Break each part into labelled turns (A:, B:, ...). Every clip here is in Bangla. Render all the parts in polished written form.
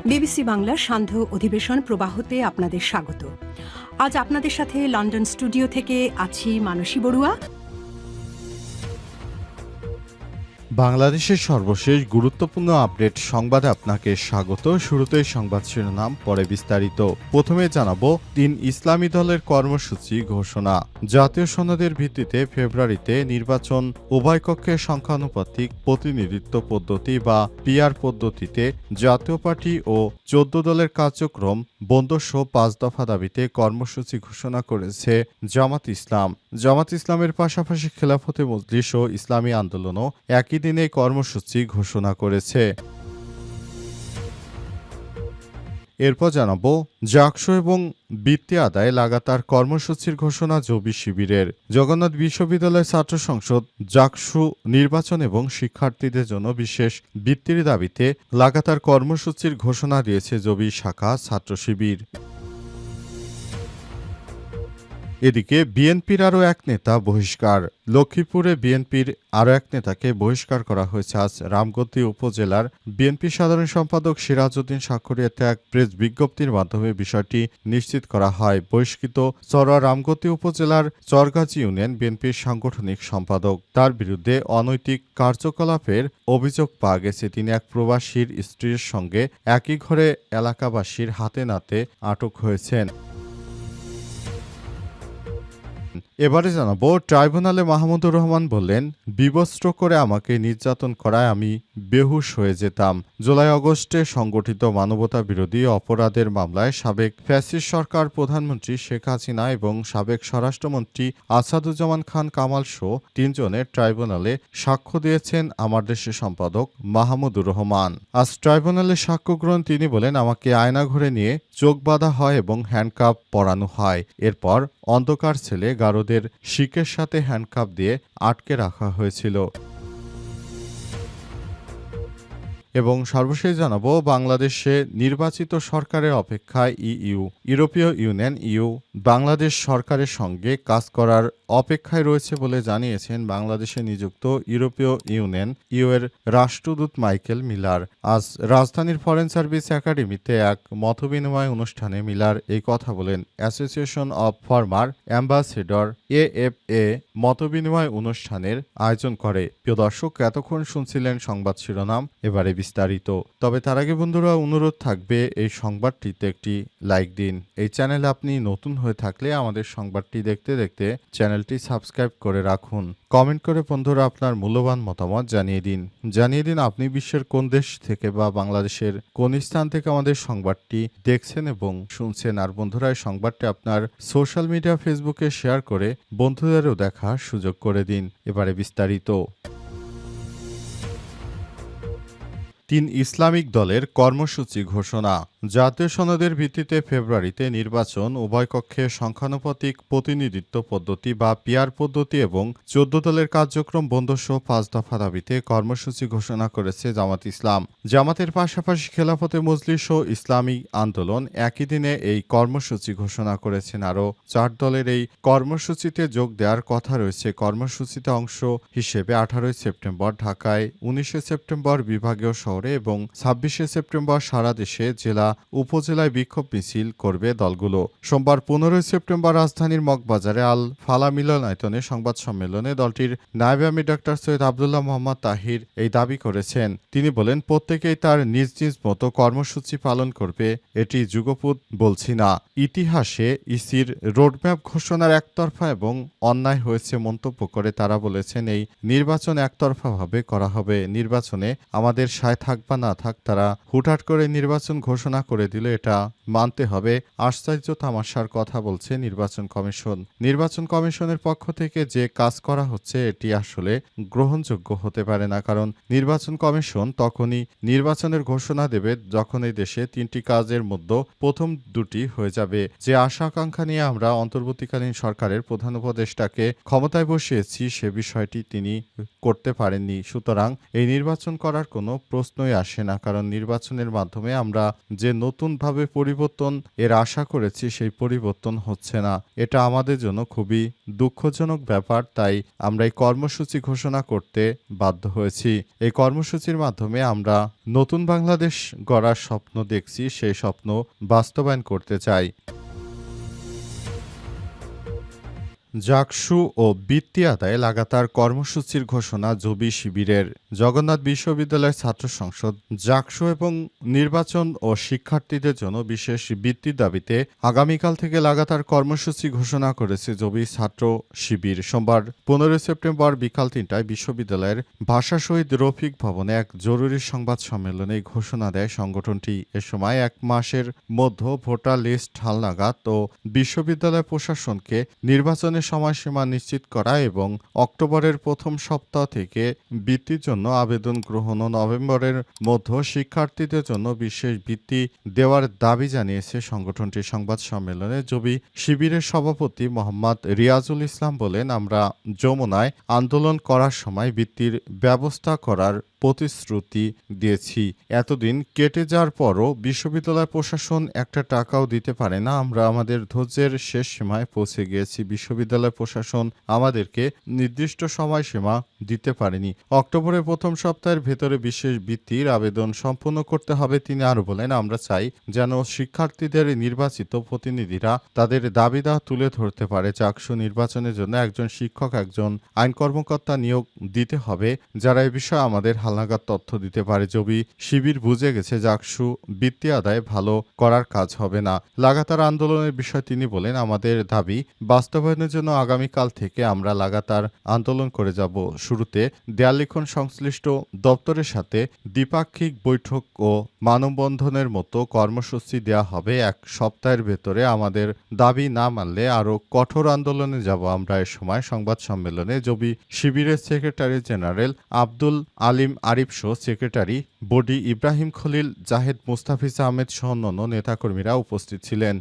A: বিবিসি বাংলার সান্ধ্য অধিবেশন প্রবাহতে আপনাদের স্বাগত। আজ আপনাদের সাথে লন্ডন স্টুডিও থেকে আছি মানসী বড়ুয়া।
B: বাংলাদেশের সর্বশেষ গুরুত্বপূর্ণ আপডেট সংবাদে আপনাকে স্বাগত। শুরুতেই সংবাদ শিরোনাম, পরে বিস্তারিত। প্রথমে জানাবো ৩ ইসলামী দলের কর্মসূচি ঘোষণা। জাতীয় সনদের ভিত্তিতে ফেব্রুয়ারিতে নির্বাচন, উভয় কক্ষের সংখ্যানুপাতিক প্রতিনিধিত্ব পদ্ধতি বা পিআর পদ্ধতিতে জাতীয় পার্টি ও ১৪ দলের কার্যক্রম বন্ধসহ ৫ দফা দাবিতে কর্মসূচি ঘোষণা করেছে জামাত ইসলাম। জামাত ইসলামের পাশাপাশি খেলাফতে মজলিস ও ইসলামী আন্দোলনও একই দিনে কর্মসূচি ঘোষণা করেছে। এরপর জানাবো জাকসু এবং বৃত্তি আদায় লাগাতার কর্মসূচির ঘোষণা জবি শিবিরের। জগন্নাথ বিশ্ববিদ্যালয় ছাত্র সংসদ জাকসু নির্বাচন এবং শিক্ষার্থীদের জন্য বিশেষ বৃত্তির দাবিতে লাগাতার কর্মসূচির ঘোষণা দিয়েছে জবি শাখা ছাত্র শিবির। এদিকে বিএনপির আরও এক নেতা বহিষ্কার। লক্ষ্মীপুরে বিএনপির আরও এক নেতাকে বহিষ্কার করা হয়েছে আজ রামগতি উপজেলার বিএনপি সাধারণ সম্পাদক সিরাজউদ্দিন স্বাক্ষরিত এক প্রেস বিজ্ঞপ্তির মাধ্যমে বিষয়টি নিশ্চিত করা হয়। বহিষ্কৃত চরোয়া রামগতি উপজেলার চরগাজী ইউনিয়ন বিএনপির সাংগঠনিক সম্পাদক। তার বিরুদ্ধে অনৈতিক কার্যকলাপের অভিযোগ পাওয়া গেছে। তিনি এক প্রবাসীর স্ত্রীর সঙ্গে একই ঘরে এলাকাবাসীর হাতে নাতে আটক হয়েছেন। এবারে জানাবো ট্রাইব্যুনালে মাহমুদুর রহমান বললেন, বিবস্ত্র করে আমাকে নির্যাতন করায় আমি বেহুশ হয়ে যেতাম। জুলাই আগস্টে সংগঠিত মানবতা বিরোধী অপরাধের মামলায় সাবেক ফ্যাসিস্ট সরকার প্রধানমন্ত্রী শেখ হাসিনা এবং সাবেক স্বরাষ্ট্রমন্ত্রী আসাদুজ্জামান খান কামাল সহ ৩ জনের ট্রাইব্যুনালে সাক্ষ্য দিয়েছেন আমার দেশের সম্পাদক মাহমুদুর রহমান। আজ ট্রাইব্যুনালে সাক্ষ্য গ্রহণ তিনি বলেন, আমাকে আয়নাঘরে নিয়ে চোখ বাঁধা হয় এবং হ্যান্ডকাপ পরানো হয়। এরপর অন্ধকার ছেলে গারদের শিকের সাথে হ্যান্ডকাপ দিয়ে আটকে রাখা হয়েছিল। এবং সর্বশেষ জানাবো বাংলাদেশে নির্বাচিত সরকারের অপেক্ষায় ইউরোপীয় ইউনিয়ন বাংলাদেশ সরকারের সঙ্গে কাজ করার অপেক্ষায় রয়েছে বলে জানিয়েছেন বাংলাদেশে নিযুক্ত ইউরোপীয় ইউনিয়ন এর রাষ্ট্রদূত মাইকেল মিলার। আজ রাজধানীর ফরেন সার্ভিস একাডেমিতে এক মতবিনিময় অনুষ্ঠানে মিলার এই কথা বলেন। Association of former ambassador AFA মতবিনিময় অনুষ্ঠানের আয়োজন করে। প্রিয় দর্শক, এতক্ষণ শুনছিলেন সংবাদ শিরোনাম, এবারে বিস্তারিত। তবে তার আগে বন্ধুরা অনুরোধ থাকবে এই সংবাদটিতে একটি লাইক দিন। এই চ্যানেলে আপনি নতুন হয়ে থাকলে আমাদের সংবাদটি দেখতে দেখতে চ্যানেলটি সাবস্ক্রাইব করে রাখুন। কমেন্ট করে বন্ধুরা আপনার মূল্যবান মতামত জানিয়ে দিন আপনি বিশ্বের কোন দেশ থেকে বা বাংলাদেশের কোন স্থান থেকে আমাদের সংবাদটি দেখছেন এবং শুনছেন। আর বন্ধুরা এই সংবাদটি আপনার সোশ্যাল মিডিয়া ফেসবুকে শেয়ার করে বন্ধুদেরও দেখার সুযোগ করে দিন। এবারে বিস্তারিত। ৩ ইসলামিক দলের কর্মসূচি ঘোষণা। জাতীয় সনদের ভিত্তিতে ফেব্রুয়ারিতে নির্বাচন, উভয় কক্ষে সংখ্যানুপাতিক প্রতিনিধিত্ব পদ্ধতি বা পিআর পদ্ধতি এবং ১৪ দলের কার্যক্রম বন্ধসহ ৫ দফা দাবিতে কর্মসূচি ঘোষণা করেছে জামাত ইসলাম। জামাতের পাশাপাশি খেলাফতে মজলিস ও ইসলামী আন্দোলন একই দিনে এই কর্মসূচি ঘোষণা করেছেন। আরও ৪ দলের এই কর্মসূচিতে যোগ দেওয়ার কথা রয়েছে। কর্মসূচিতে অংশ হিসেবে ১৮ সেপ্টেম্বর ঢাকায়, ১৯ সেপ্টেম্বর বিভাগীয় শহরে এবং ২৬ সেপ্টেম্বর সারা দেশে জেলা উপজেলায় বিক্ষোভ মিছিল করবে দলগুলো। সোমবার ১৫ সেপ্টেম্বর রাজধানীর মগবাজারে আল ফালা মিলনায়তনে সংবাদ সম্মেলনে দলটির নায়েবে আমির ডা. সৈয়দ আবদুল্লাহ মোহাম্মদ তাহির এই দাবি করেছেন। তিনি বলেন, প্রত্যেকেই তার নিজ নিজ মতো কর্মসূচি পালন করবে, এটি যুগপুত বলছি না। ইতিহাসে ইসির রোডম্যাপ ঘোষণার একতরফা এবং অন্যায় হয়েছে মন্তব্য করে তারা বলেছেন, এই নির্বাচন একতরফাভাবে করা হবে। নির্বাচনে আমাদের সায় থাক বা না থাক, তারা হুটহাট করে নির্বাচন ঘোষণা করে দিল, এটা মানতে হবে। আশ্চর্য তামাশার কথা বলছে নির্বাচন কমিশন। নির্বাচন কমিশনের পক্ষ থেকে যে কাজ করা হচ্ছে এটি আসলে গ্রহণযোগ্য হতে পারে না। কারণ নির্বাচন কমিশন তখনই নির্বাচনের ঘোষণা দেবে যখন এই দেশে ৩টি কাজের মধ্যে প্রথম দুটি হয়ে যাবে। যে আশা আকাঙ্ক্ষা নিয়ে আমরা অন্তর্বর্তীকালীন সরকারের প্রধান উপদেষ্টাকে ক্ষমতায় বসিয়েছি সে বিষয়টি তিনি করতে পারেননি। সুতরাং এই নির্বাচন করার কোনো প্রশ্নই আসে না। কারণ নির্বাচনের মাধ্যমে আমরা যে যে নতুনভাবে পরিবর্তন এর আশা করেছি সেই পরিবর্তন হচ্ছে না। এটা আমাদের জন্য খুবই দুঃখজনক ব্যাপার। তাই আমরা এই কর্মসূচি ঘোষণা করতে বাধ্য হয়েছি। এই কর্মসূচির মাধ্যমে আমরা নতুন বাংলাদেশ গড়ার স্বপ্ন দেখছি, সেই স্বপ্ন বাস্তবায়ন করতে চাই। জাকসু ও বৃত্তি আদায়ে লাগাতার কর্মসূচির ঘোষণা জবি শিবিরের। জগন্নাথ বিশ্ববিদ্যালয়ের ছাত্র সংসদ জাকসু এবং নির্বাচন ও শিক্ষার্থীদের জন্য বিশেষ বৃত্তির দাবিতে আগামীকাল থেকে লাগাতার কর্মসূচি ঘোষণা করেছে জবি ছাত্র শিবির। সোমবার 15 সেপ্টেম্বর বিকাল 3টায় বিশ্ববিদ্যালয়ের ভাষা শহীদ রফিক ভবনে এক জরুরি সংবাদ সম্মেলনে এই ঘোষণা দেয় সংগঠনটি। এ সময় 1 মাসের মধ্যে ভোটার লিস্ট হালনাগাদ ও বিশ্ববিদ্যালয় প্রশাসনকে নির্বাচনের সময়সীমা নিশ্চিত করা এবং অক্টোবরের প্রথম সপ্তাহ থেকে বৃত্তির জন্য আবেদন গ্রহণ ও নভেম্বরের মধ্যে শিক্ষার্থীদের জন্য বিশেষ বৃত্তি দেওয়ার দাবি জানিয়েছে সংগঠনটির সংবাদ সম্মেলনে। জবি শিবিরের সভাপতি মোহাম্মদ রিয়াজুল ইসলাম বলেন, আমরা যমুনায় আন্দোলন করার সময় বৃত্তির ব্যবস্থা করার প্রতিশ্রুতি দিয়েছি। এতদিন কেটে যাওয়ার পরও বিশ্ববিদ্যালয় প্রশাসন একটা টাকাও দিতে পারে না। আমরা আমাদের ধৈর্যের শেষ সীমায় পৌঁছে গিয়েছি। বিশ্ববিদ্যালয় প্রশাসন আমাদেরকে নির্দিষ্ট সময়সীমা দিতে পারেনি। অক্টোবরের প্রথম সপ্তাহের ভেতরে বিশেষ বৃত্তির আবেদন সম্পন্ন করতে হবে। তিনি আরও বলেন, আমরা চাই যেন শিক্ষার্থীদের নির্বাচিত প্রতিনিধিরা তাদের দাবিদাহ তুলে ধরতে পারে। জাকসু নির্বাচনের জন্য একজন শিক্ষক, একজন আইন কর্মকর্তা নিয়োগ দিতে হবে, যারা এ বিষয়ে আমাদের হালনাগাদ তথ্য দিতে পারে। জবি শিবির বুঝে গেছে জাকসু বৃত্তি আদায় ভালো করার কাজ হবে না। লাগাতার আন্দোলনের বিষয় তিনি বলেন, আমাদের দাবি বাস্তবায়নের জন্য আগামীকাল থেকে আমরা লাগাতার আন্দোলন করে যাব। শুরুতে দেয়াল লিখন সংশ্লিষ্ট দপ্তরের সাথে দ্বিপাক্ষিক বৈঠক ও মানববন্ধনের মতো কর্মসূচি দেওয়া হবে। 1 সপ্তাহের ভেতরে আমাদের দাবি না মানলে আরও কঠোর আন্দোলনে যাব আমরা। এ সময় সংবাদ সম্মেলনে জবি শিবিরের সেক্রেটারি জেনারেল আব্দুল আলিম আরিফ সহ সেক্রেটারি বডি ইব্রাহিম খলিল, জাহেদ মুস্তাফিজ আহমেদ সহ অন্যান্য নেতাকর্মীরা উপস্থিত ছিলেন।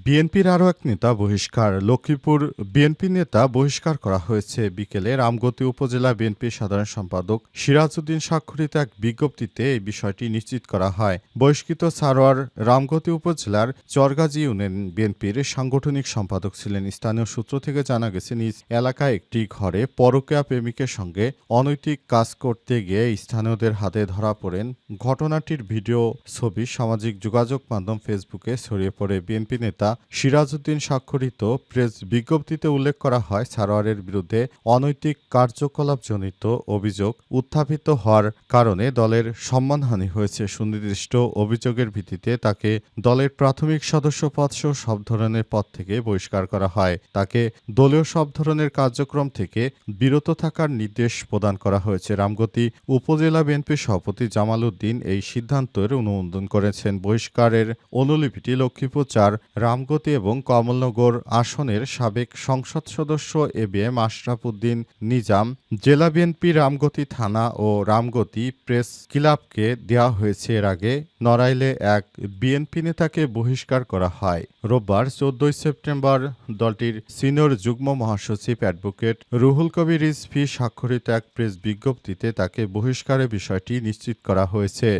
B: বিএনপির আরও এক নেতা বহিষ্কার। লক্ষ্মীপুর বিএনপি নেতা বহিষ্কার করা হয়েছে। বিকেলে রামগতি উপজেলা বিএনপির সাধারণ সম্পাদক সিরাজউদ্দিন স্বাক্ষরিত এক বিজ্ঞপ্তিতে এই বিষয়টি নিশ্চিত করা হয়। বহিষ্কৃত সারোয়ার রামগতি উপজেলার চরগাজী ইউনিয়ন বিএনপির সাংগঠনিক সম্পাদক ছিলেন। স্থানীয় সূত্র থেকে জানা গেছে, নিজ এলাকায় একটি ঘরে পরকীয়া প্রেমিকের সঙ্গে অনৈতিক কাজ করতে গিয়ে স্থানীয়দের হাতে ধরা পড়েন। ঘটনাটির ভিডিও ছবি সামাজিক যোগাযোগ মাধ্যম ফেসবুকে ছড়িয়ে পড়ে। বিএনপি নেতা সিরাজউদ্দিন স্বাক্ষরিত প্রেস বিজ্ঞপ্তিতে উল্লেখ করা হয়, সারোয়ারের বিরুদ্ধে অনৈতিক কার্যকলাপজনিত অভিযোগ উত্থাপিত হওয়ার কারণে দলের সম্মানহানি হয়েছে। সুনির্দিষ্ট অভিযোগের ভিত্তিতে তাকে দলের প্রাথমিক সদস্য পদসহ সব ধরনের পদ থেকে বহিষ্কার করা হয়। তাকে দলীয় সব ধরনের কার্যক্রম থেকে বিরত থাকার নির্দেশ প্রদান করা হয়েছে। রামগতি উপজেলা বিএনপির সভাপতি জামাল উদ্দিন এই সিদ্ধান্তের অনুমোদন করেছেন। বহিষ্কারের অনুলিপিটি লক্ষ্মীপুর 4 রামগতি এবং কমলনগর আসনের সাবেক সংসদ সদস্য এবিএম আশরাফ উদ্দিন নিজাম, জেলা বিএনপি রামগতি থানা ও রামগতি প্রেস ক্লাবকে দেওয়া হয়েছে। এর আগে নড়াইলে এক বিএনপি নেতাকে বহিষ্কার করা হয়। রোববার 14 সেপ্টেম্বর দলটির সিনিয়র যুগ্ম মহাসচিব অ্যাডভোকেট রুহুল কবির রিজভী স্বাক্ষরিত এক প্রেস বিজ্ঞপ্তিতে তাকে বহিষ্কারের বিষয়টি নিশ্চিত করা হয়েছে।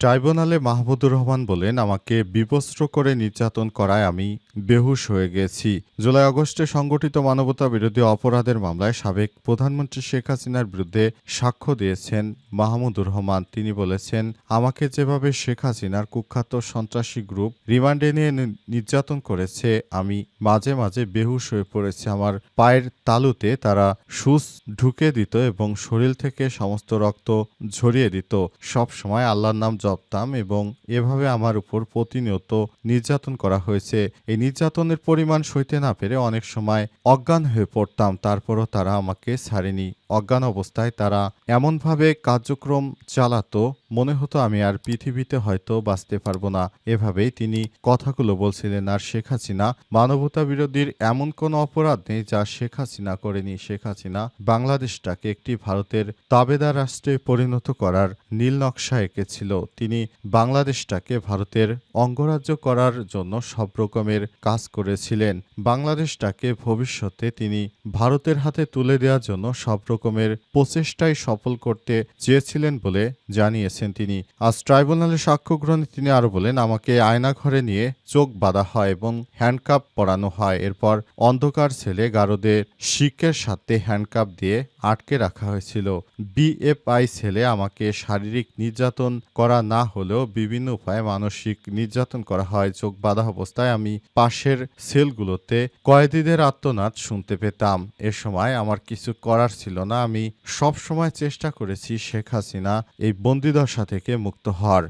B: ট্রাইব্যুনালে মাহমুদুর রহমান বলেন, আমাকে বিবস্ত্র করে নির্যাতন করায় আমি বেহুশ হয়ে গেছি। জুলাই আগস্টে সংগঠিত মানবতা বিরোধী অপরাধের মামলায় সাবেক প্রধানমন্ত্রী শেখ হাসিনার বিরুদ্ধে সাক্ষ্য দিয়েছেন মাহমুদুর রহমান। তিনি বলেছেন, আমাকে যেভাবে শেখ হাসিনার কুখ্যাত সন্ত্রাসী গ্রুপ রিমান্ডে নিয়ে নির্যাতন করেছে, আমি মাঝে মাঝে বেহুশ হয়ে পড়েছি। আমার পায়ের তালুতে তারা সুচ ঢুকে দিত এবং শরীর থেকে সমস্ত রক্ত ঝরিয়ে দিত। সব সময় আল্লাহর নাম জপতাম এবং এভাবে আমার উপর প্রতিনিয়ত নির্যাতন করা হয়েছে। এই নির্যাতনের পরিমাণ সইতে না পেরে অনেক সময় অজ্ঞান হয়ে পড়তাম। তারপরও তারা আমাকে ছাড়েনি। অজ্ঞান অবস্থায় তারা এমনভাবে কার্যক্রম চালাতো, মনে হতো আমি আর পৃথিবীতে হয়তো বাঁচতে পারবো না। এভাবেই তিনি কথাগুলো বলছিলেন। আর শেখ হাসিনা মানবতা বিরোধীর এমন কোনো অপরাধ নেই যা শেখ হাসিনা করেনি। শেখ হাসিনা বাংলাদেশটাকে একটি ভারতের তাবেদার রাষ্ট্রে পরিণত করার নীল নকশা এঁকেছিল। তিনি বাংলাদেশটাকে ভারতের অঙ্গরাজ্য করার জন্য সব রকমের কাজ করেছিলেন। বাংলাদেশটাকে ভবিষ্যতে তিনি ভারতের হাতে তুলে দেওয়ার জন্য সব রকমের প্রচেষ্টাই সফল করতে চেয়েছিলেন বলে জানিয়েছেন তিনি। আজ ট্রাইব্যুনালে সাক্ষ্য গ্রহণে তিনি আরও বলেন, আমাকে আয়নাঘরে নিয়ে চোখ বাঁধা হয় এবং হ্যান্ডকাপ পরানো হয়। এরপর অন্ধকার সেলে গারদের শিকের সাথে হ্যান্ডকাপ দিয়ে আটকে রাখা হয়েছিল। বিএফআই সেলে আমাকে শারীরিক নির্যাতন করা না হলেও বিভিন্ন উপায়ে মানসিক নির্যাতন করা হয়। চোখ বাঁধা অবস্থায় আমি পাশের সেলগুলোতে কয়েদিদের আর্তনাদ শুনতে পেতাম। এ সময় আমার কিছু করার ছিল না। আমি সব সময় চেষ্টা করেছি শেখ হাসিনা এই বন্দিদশা থেকে মুক্ত হওয়ার।